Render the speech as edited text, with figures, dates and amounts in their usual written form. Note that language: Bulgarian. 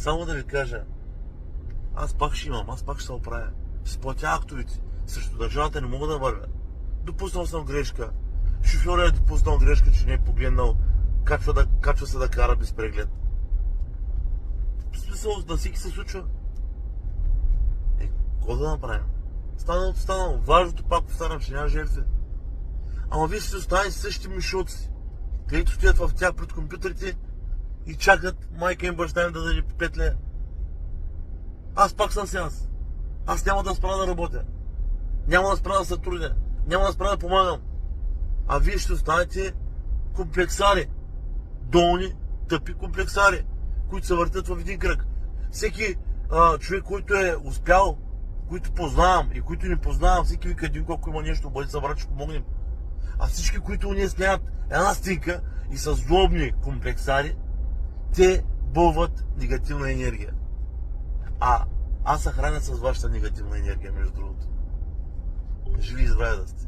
Само да ви кажа, аз пак ще имам, аз пак ще се оправя. Ще платя актовите. Срещу държавата не мога да вървя. Допуснал съм грешка. Шофьорът е допуснал грешка, че не е погледнал. Качва се да кара без преглед. В смисъл, на всеки се случва. Какво да направим? Станало. Важното, пак повтарям, че няма жертви. Ама вие ще останете същите мишоци, където стоят в тях пред компютрите и чакат майка им, баща им да даде по 5 лева. Аз пак съм си аз. Аз няма да спра да работя. Няма да спра да сътрудня. Няма да спра да помагам. А вие ще останете комплексари. Долни, тъпи комплексари, които се въртят в един кръг. Всеки човек, който е успял, които познавам и които не познавам, всеки вика един, колко има нещо, бъде събрат, ще помогнем. А всички, които ние смеят една стинка и са злобни комплексари, те бълват негативна енергия. Аз се храня с вашата негативна енергия, между другото. Живи и здраве да сте!